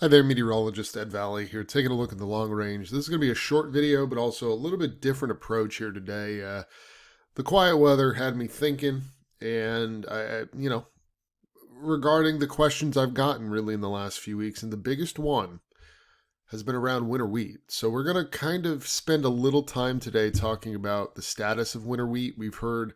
Hi there, meteorologist Ed Valley here, taking a look at the long range. This is going to be a short video, but also a little bit different approach here today. The quiet weather had me thinking, and regarding the questions I've gotten really in the last few weeks, and the biggest one has been around winter wheat. So we're going to kind of spend a little time today talking about the status of winter wheat. We've heard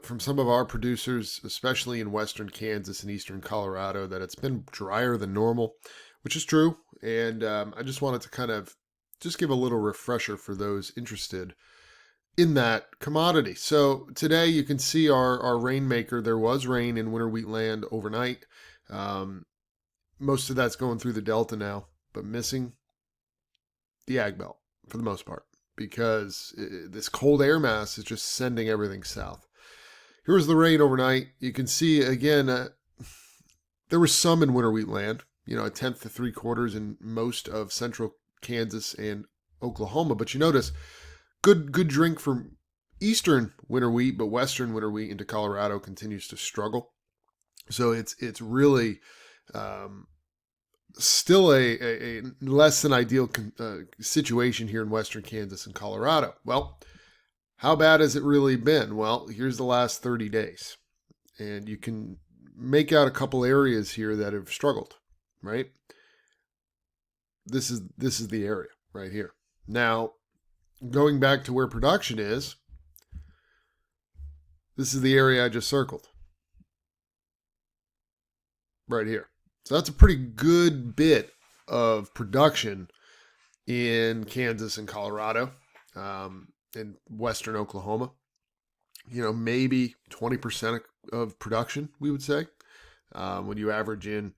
from some of our producers, especially in western Kansas and eastern Colorado, that it's been drier than normal, which is true. And I just wanted to kind of just give a little refresher for those interested in that commodity. So today you can see our rainmaker. There was rain in winter wheat land overnight. Um, Most of that's going through the Delta now, but missing the ag belt for the most part because this cold air mass is just sending everything south. Here was the rain overnight. You can see again, there was some in winter wheat land, a tenth to three quarters in most of central Kansas and Oklahoma. But you notice good drink from eastern winter wheat, but western winter wheat into Colorado continues to struggle. So it's really still a less than ideal situation here in western Kansas and Colorado. Well, how bad has it really been? Well, here's the last 30 days. And you can make out a couple areas here that have struggled, right? This is the area right here. Now, going back to where production is, this is the area I just circled. Right here. So that's a pretty good bit of production in Kansas and Colorado, in western Oklahoma. Maybe 20% of production, we would say. When you average in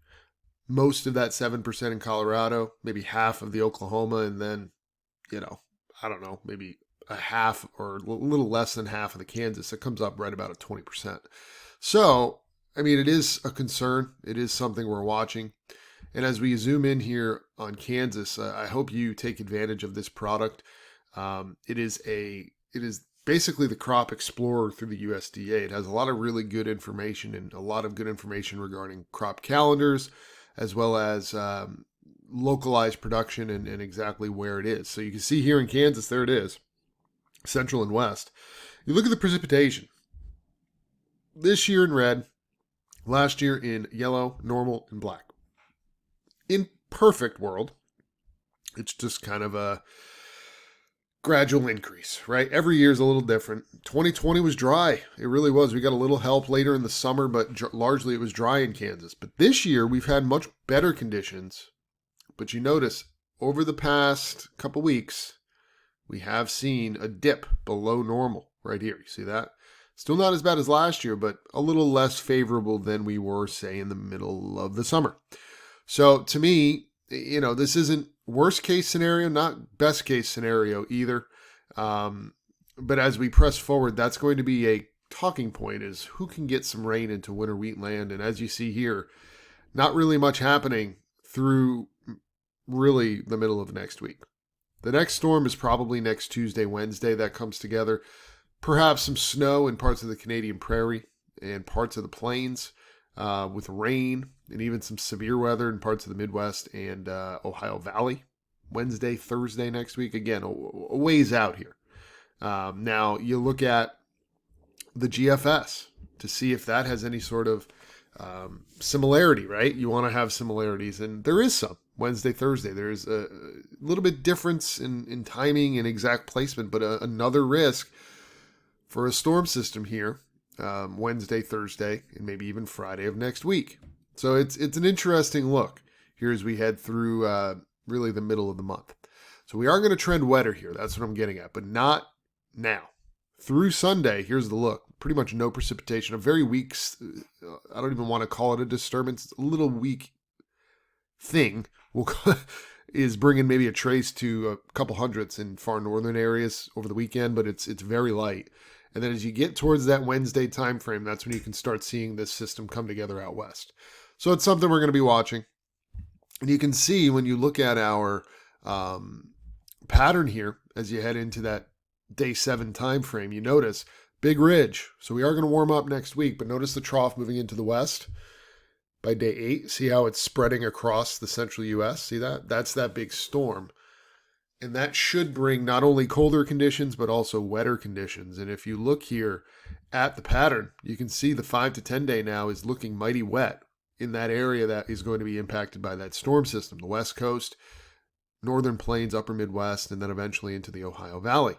most of that 7% in Colorado, maybe half of the Oklahoma, and then, I don't know, maybe a half or a little less than half of the Kansas, it comes up right about at 20%. So, I mean, it is a concern. It is something we're watching. And as we zoom in here on Kansas, I hope you take advantage of this product. It is basically the Crop Explorer through the USDA. It has a lot of really good information and a lot of good information regarding crop calendars, as well as localized production and exactly where it is. So you can see here in Kansas, there it is, central and west. You look at the precipitation. This year in red, last year in yellow, normal, and black. In perfect world, it's just kind of a gradual increase, right? Every year is a little different. 2020 was dry. It really was. We got a little help later in the summer, but largely it was dry in Kansas. But this year we've had much better conditions. But you notice over the past couple weeks, we have seen a dip below normal right here. You see that? Still not as bad as last year, but a little less favorable than we were, say, in the middle of the summer. So to me, this isn't worst case scenario, not best case scenario either. But as we press forward, that's going to be a talking point, is who can get some rain into winter wheat land. And as you see here, not really much happening through really the middle of next week. The next storm is probably next Tuesday, Wednesday that comes together. Perhaps some snow in parts of the Canadian prairie and parts of the plains, with rain and even some severe weather in parts of the Midwest and Ohio Valley. Wednesday, Thursday next week. Again, a ways out here. Now, you look at the GFS to see if that has any sort of similarity, right? You want to have similarities, and there is some. Wednesday, Thursday, there's a little bit difference in timing and exact placement, but another risk for a storm system here, Wednesday, Thursday, and maybe even Friday of next week. So it's an interesting look here as we head through really the middle of the month. So we are going to trend wetter here. That's what I'm getting at, but not now. Through Sunday, here's the look. Pretty much no precipitation. A very weak, I don't even want to call it a disturbance. It's a little weak thing. Is bringing maybe a trace to a couple hundredths in far northern areas over the weekend, but it's very light. And then as you get towards that Wednesday time frame, that's when you can start seeing this system come together out west. So it's something we're going to be watching. And you can see when you look at our pattern here, as you head into that day 7 time frame, you notice big ridge. So we are going to warm up next week, but notice the trough moving into the west. by day 8. See how it's spreading across the central U.S.? See that? That's that big storm. And that should bring not only colder conditions, but also wetter conditions. And if you look here at the pattern, you can see the 5 to 10 day now is looking mighty wet in that area that is going to be impacted by that storm system, the West Coast, Northern Plains, Upper Midwest, and then eventually into the Ohio Valley.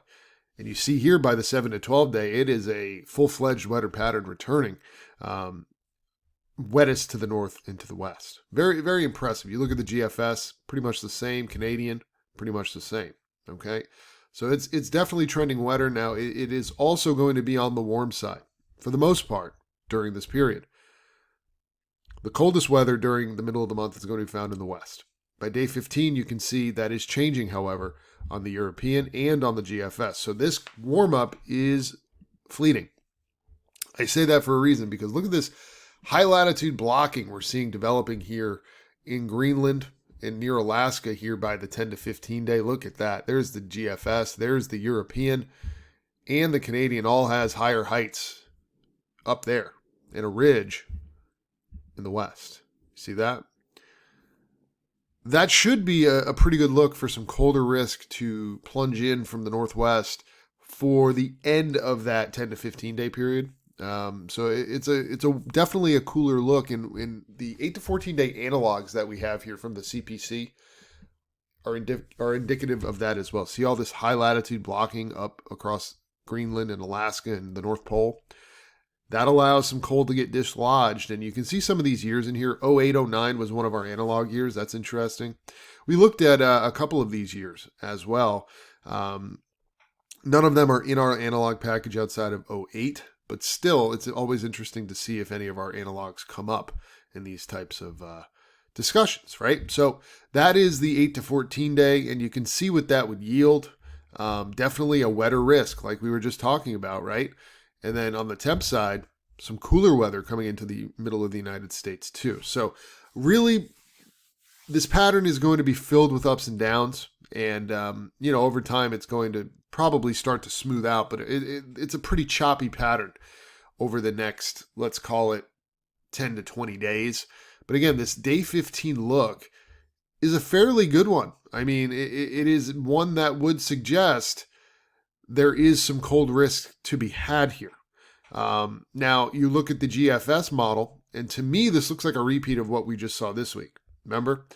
And you see here by the 7 to 12 day, it is a full-fledged wetter pattern returning. Wettest to the north and to the west. Very, very impressive. You look at the GFS, pretty much the same. Canadian, pretty much the same. Okay, so it's definitely trending wetter now. It is also going to be on the warm side for the most part during this period. The coldest weather during the middle of the month is going to be found in the west. By day 15, you can see that is changing, however, on the European and on the GFS. So this warm-up is fleeting. I say that for a reason, because look at this high latitude blocking we're seeing developing here in Greenland and near Alaska here by the 10 to 15 day. Look at that. There's the GFS, there's the European, and the Canadian all has higher heights up there and a ridge in the west. See that? That should be a pretty good look for some colder risk to plunge in from the northwest for the end of that 10 to 15 day period. So it's definitely a cooler look, in the 8 to 14 day analogs that we have here from the CPC are indicative of that as well. See all this high latitude blocking up across Greenland and Alaska and the North Pole. That allows some cold to get dislodged, and you can see some of these years in here. 08, 09 was one of our analog years. That's interesting. We looked at a couple of these years as well. None of them are in our analog package outside of 08, but still, it's always interesting to see if any of our analogs come up in these types of discussions, right? So that is the 8 to 14 day, and you can see what that would yield. Definitely a wetter risk, like we were just talking about, right? And then on the temp side, some cooler weather coming into the middle of the United States too. So really, this pattern is going to be filled with ups and downs. And, over time, it's going to probably start to smooth out. But it's a pretty choppy pattern over the next, let's call it 10 to 20 days. But again, this day 15 look is a fairly good one. I mean, it is one that would suggest there is some cold risk to be had here. Now, you look at the GFS model, and to me, this looks like a repeat of what we just saw this week. Remember?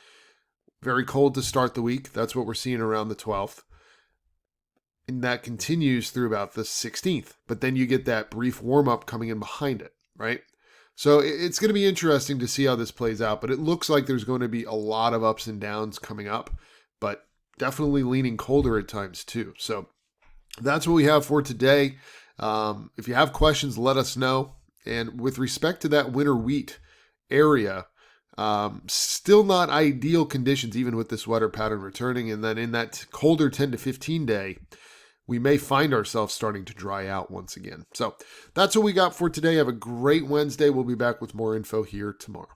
Very cold to start the week. That's what we're seeing around the 12th. And that continues through about the 16th. But then you get that brief warm-up coming in behind it, right? So it's going to be interesting to see how this plays out. But it looks like there's going to be a lot of ups and downs coming up. But definitely leaning colder at times too. So that's what we have for today. If you have questions, let us know. And with respect to that winter wheat area, still not ideal conditions, even with this wetter pattern returning. And then in that colder 10 to 15 day, we may find ourselves starting to dry out once again. So that's what we got for today. Have a great Wednesday. We'll be back with more info here tomorrow.